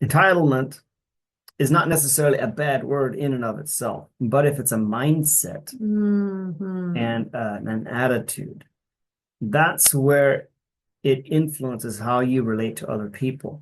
Entitlement is not necessarily a bad word in and of itself, but if it's a mindset Hmm. and an attitude, that's where it influences how you relate to other people.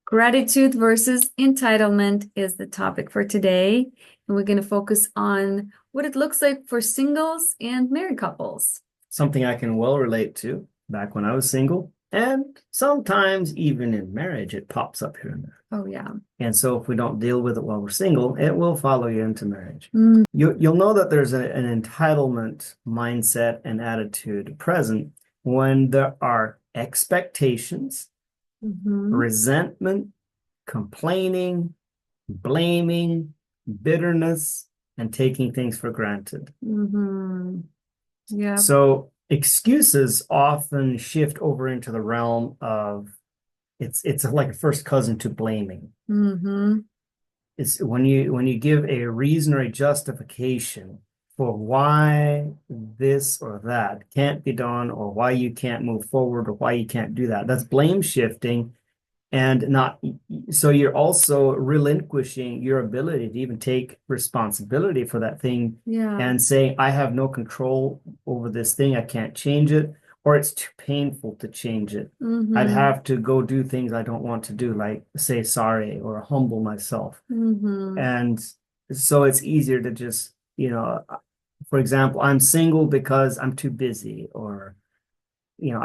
Gratitude versus entitlement is the topic for today. And we're going to focus on what it looks like for singles and married couples. Something I can well relate to back when I was single, and sometimes even in marriage, it pops up here and there. Oh, yeah. And so if we don't deal with it while we're single, it will follow you into marriage. Mm. You'll know that there's an entitlement mindset and attitude present when there are expectations, Hmm. resentment, complaining, blaming, bitterness, and taking things for granted. Hmm. Yeah. So excuses often shift over into the realm of it's like a first cousin to blaming. Hmm. It's when you give a reason or a justification for why this or that can't be done, or why you can't move forward, or why you can't do that. That's blame shifting, and not so you're also relinquishing your ability to even take responsibility for that thing Yeah. and saying, I have no control over this thing, I can't change it, or it's too painful to change it. I'd Hmm. have to go do things I don't want to do, like say sorry or humble myself. Hmm. And so it's easier to just, for example, I'm single because I'm too busy, or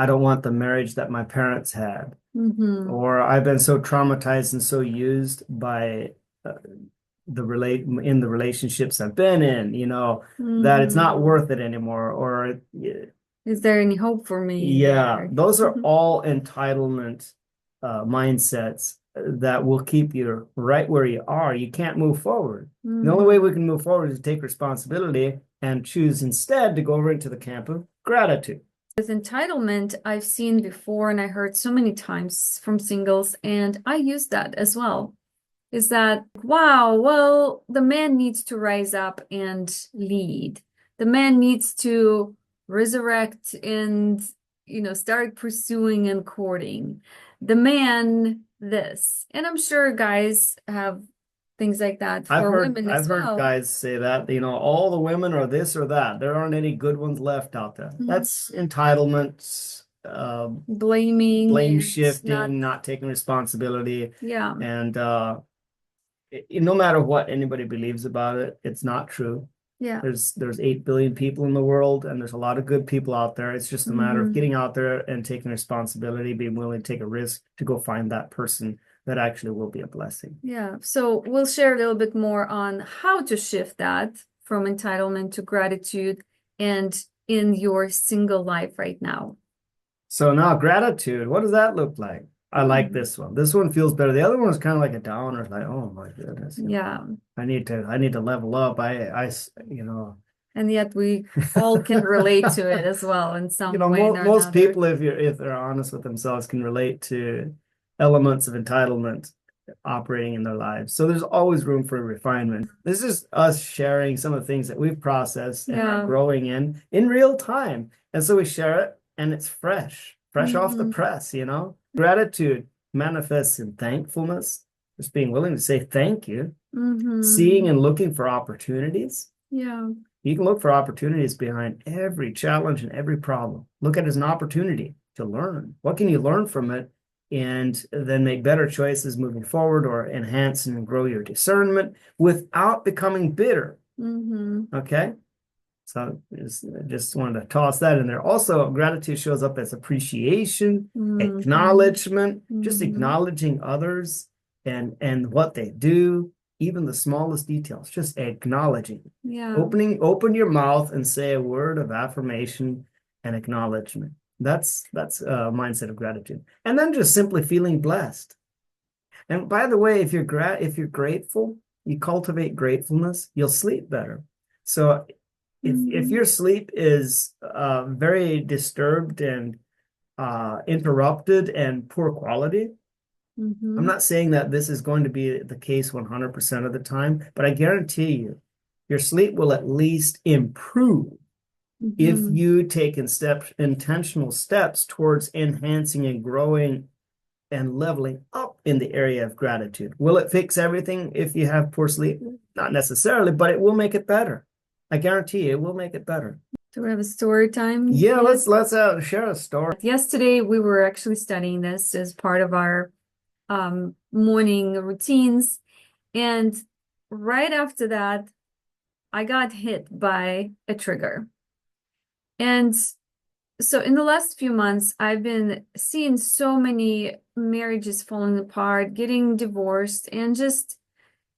I don't want the marriage that my parents had, Hmm. or I've been so traumatized and so used by uh, the relationships I've been in, that it's not Hmm. worth it anymore. Or Is there any hope for me yeah, there? those are all entitlement mindsets that will keep you right where you are. You can't move forward. The only way Hmm. we can move forward is to take responsibility and choose instead to go over into the camp of gratitude. With entitlement, I've seen before and I heard so many times from singles, and I use that as well. Is that, wow, well, the man needs to rise up and lead. The man needs to resurrect and, start pursuing and courting. The man, this. And I'm sure guys have things like that I've for heard women I've as heard well. guys say that, all the women are this or that. There aren't any good ones left out there. Mhm. That's entitlement, Blaming blame and not, shifting, not taking responsibility, yeah, and no matter what anybody believes about it, it's not true. yeah. There's 8 billion people in the world, and there's a lot of good people out there. It's just a matter of Hmm. getting out there and taking responsibility, being willing to take a risk to go find that person that actually will be a blessing. Yeah, so we'll share a little bit more on how to shift that from entitlement to gratitude and in your single life right now. So now gratitude, what does that look like? I like Hmm. this one. This one feels better. The other one was kind of like a downer, like, oh my goodness, Yeah, I need to level up. and yet we all can relate to it as well in some way or most another. people, if they're honest with themselves, can relate to elements of entitlement operating in their lives. So there's always room for refinement. This is us sharing some of the things that we've processed and are Yeah. growing in real time. And so we share it, and it's fresh off the Hmm. press. Gratitude manifests in thankfulness, just being willing to say thank you, Hmm. seeing and looking for opportunities. Yeah. You can look for opportunities behind every challenge and every problem. Look at it as an opportunity to learn. What can you learn from it? And then make better choices moving forward, or enhance and grow your discernment without becoming bitter. Hmm. Okay. So just wanted to toss that in there. Also, gratitude shows up as appreciation, Hmm. acknowledgement, just Hmm. acknowledging others and what they do, even the smallest details, just acknowledging. Yeah. Open your mouth and say a word of affirmation and acknowledgement. That's a mindset of gratitude. And then just simply feeling blessed. And by the way, if you're grateful, you cultivate gratefulness, you'll sleep better. So if Hmm. your sleep is very disturbed and interrupted and poor quality, I'm Hmm. not saying that this is going to be the case 100% of the time, but I guarantee you, your sleep will at least improve if Hmm. you take intentional steps towards enhancing and growing and leveling up in the area of gratitude. Will it fix everything if you have poor sleep? Not necessarily, but it will make it better. I guarantee you, it will make it better. Do we have a story time Yeah, yet? let's share a story. Yesterday, we were actually studying this as part of our morning routines. And right after that, I got hit by a trigger. And so in the last few months, I've been seeing so many marriages falling apart, getting divorced, and just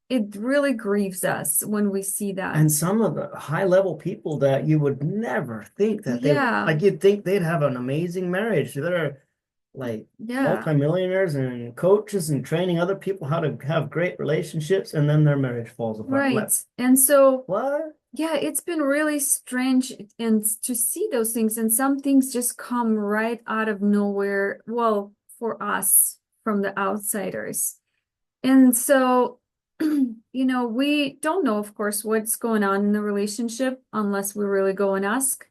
it really grieves us when we see that. And some of the high level people that you would never think that they Yeah. like, you'd think they'd have an amazing marriage. They're like Yeah. multimillionaires and coaches and training other people how to have great relationships, and then their marriage falls apart. Right. And so, what? yeah, it's been really strange and to see those things, and some things just come right out of nowhere. Well, for us from the outsiders. And so, we don't know, of course, what's going on in the relationship unless we really go and ask.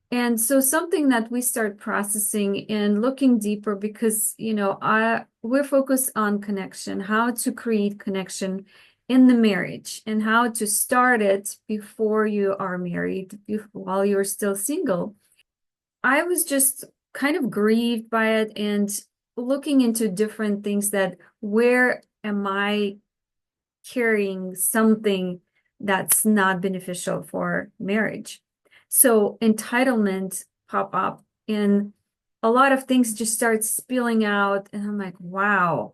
And so something that we start processing and looking deeper because, we're focused on connection, how to create connection in the marriage and how to start it before you are married, while you're still single. I was just kind of grieved by it and looking into different things that where am I carrying something that's not beneficial for marriage? So entitlement pop up and a lot of things just start spilling out. And I'm like, wow,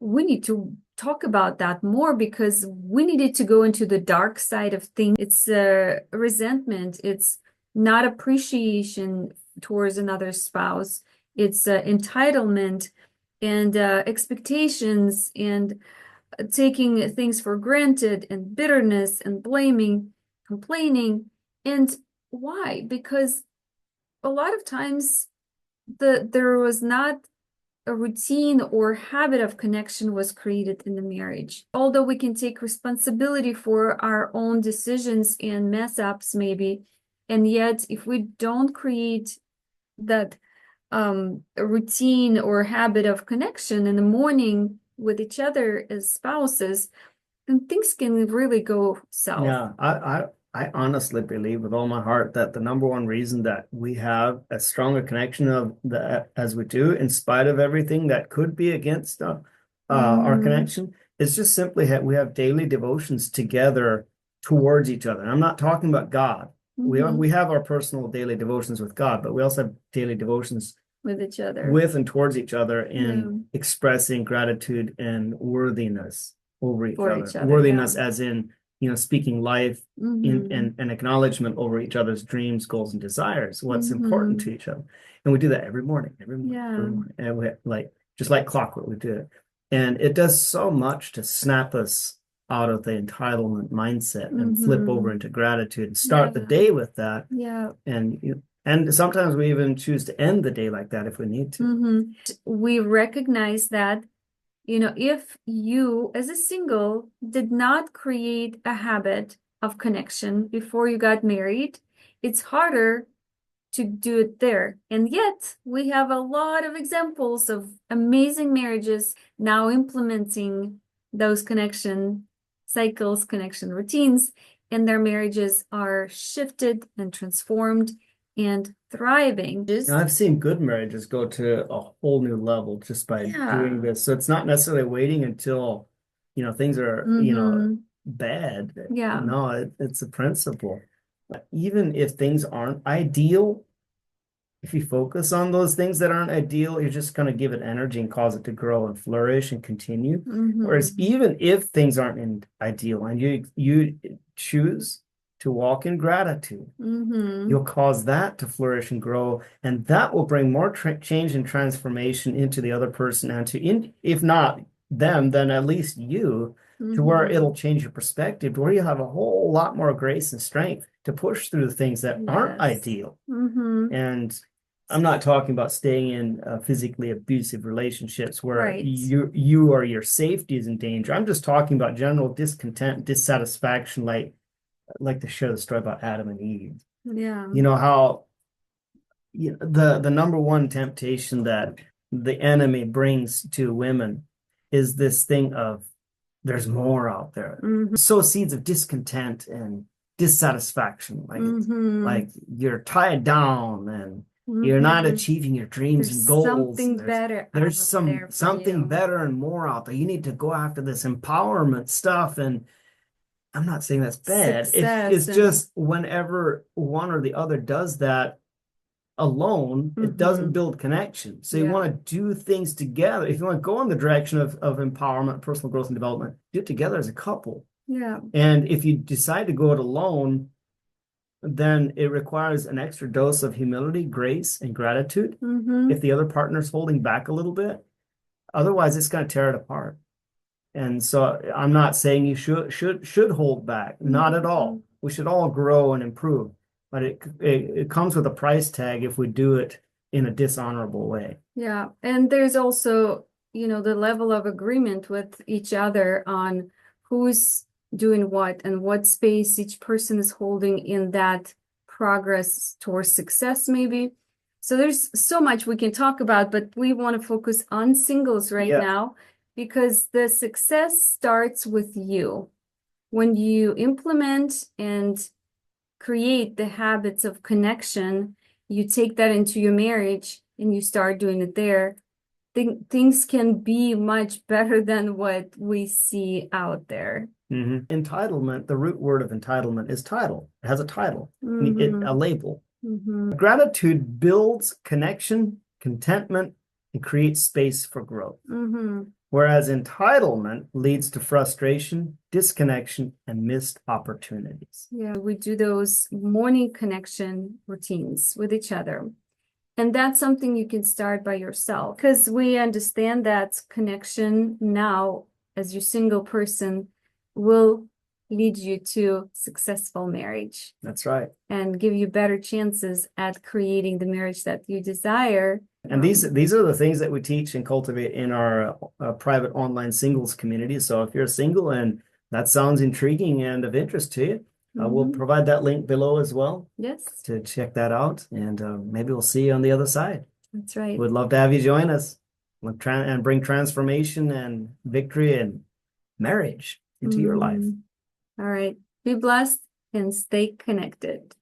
we need to talk about that more because we needed to go into the dark side of things. It's resentment. It's not appreciation towards another spouse. It's entitlement and expectations and taking things for granted and bitterness and blaming, complaining. And why? Because a lot of times there was not a routine or habit of connection was created in the marriage. Although we can take responsibility for our own decisions and mess ups maybe, and yet if we don't create that routine or habit of connection in the morning with each other as spouses, then things can really go south. Yeah, I honestly believe with all my heart that the number one reason that we have as strong a connection of the as we do, in spite of everything that could be against our connection, is just simply we have daily devotions together towards each other. And I'm not talking about God. We have our personal daily devotions with God, but we also have daily devotions with each other, with and towards each other, in expressing gratitude and worthiness over each other. Worthiness as in, speaking life and acknowledgement over each other's dreams, goals, and desires, what's important to each other. And we do that every morning, every morning. And we just like clockwork, we do it. And it does so much to snap us out of the entitlement mindset and flip over into gratitude and start the day with that. Yeah. And sometimes we even choose to end the day like that if we need to. We recognize that, if you as a single did not create a habit of connection before you got married, it's harder to do it there. And yet we have a lot of examples of amazing marriages now implementing those connection cycles, connection routines, and their marriages are shifted and transformed and thriving. Now, I've seen good marriages go to a whole new level just by doing this. So it's not necessarily waiting until, things are, bad. Yeah. No, it's a principle. Even if things aren't ideal, if you focus on those things that aren't ideal, you're just going to give it energy and cause it to grow and flourish and continue. Whereas even if things aren't ideal and you choose to walk in gratitude, you'll cause that to flourish and grow, and that will bring more change and transformation into the other person and if not them, then at least you, to where it'll change your perspective, to where you have a whole lot more grace and strength to push through the things that aren't ideal. And I'm not talking about staying in physically abusive relationships where you or your safety is in danger. I'm just talking about general discontent, dissatisfaction, like to share the story about Adam and Eve. Yeah. How the number one temptation that the enemy brings to women is this thing of there's more out there. Mm-hmm. Sow seeds of discontent and dissatisfaction. Mm-hmm. Like you're tied down and you're not Mm-hmm. achieving your dreams and There's goals. something better There's out there for something you. better and more out there. You need to go after this empowerment stuff. And I'm not saying that's bad. It's Success and just whenever one or the other does that alone, it doesn't mm-hmm. build connection. So you Yeah. want to do things together. If you want to go in the direction of empowerment, personal growth and development, do it together as a couple. Yeah. And if you decide to go it alone, then it requires an extra dose of humility, grace, and gratitude Mm-hmm. if the other partner's holding back a little bit. Otherwise, it's going to tear it apart. And so I'm not saying you should hold back. Not at Mm-hmm. all. We should all grow and improve, but it comes with a price tag if we do it in a dishonorable way. Yeah. And there's also, the level of agreement with each other on who's doing what and what space each person is holding in that progress towards success, maybe. So there's so much we can talk about, but we want to focus on singles right Yeah. now because the success starts with you. When you implement and create the habits of connection, you take that into your marriage and you start doing it there, things can be much better than what we see out there. Entitlement, the root word of entitlement is title. It has a title, Mm-hmm. a label. Mm-hmm. Gratitude builds connection, contentment, and creates space for growth. Mm-hmm. Whereas entitlement leads to frustration, disconnection, and missed opportunities. Yeah, we do those morning connection routines with each other. And that's something you can start by yourself because we understand that connection now, as your single person, will lead you to successful marriage That's right. and give you better chances at creating the marriage that you desire. And these are the things that we teach and cultivate in our private online singles community. So if you're single and that sounds intriguing and of interest to you, we'll provide that link below as well. Yes. To check that out. And maybe we'll see you on the other side. That's right. We'd love to have you join us and bring transformation and victory and marriage into your life. All right. Be blessed and stay connected.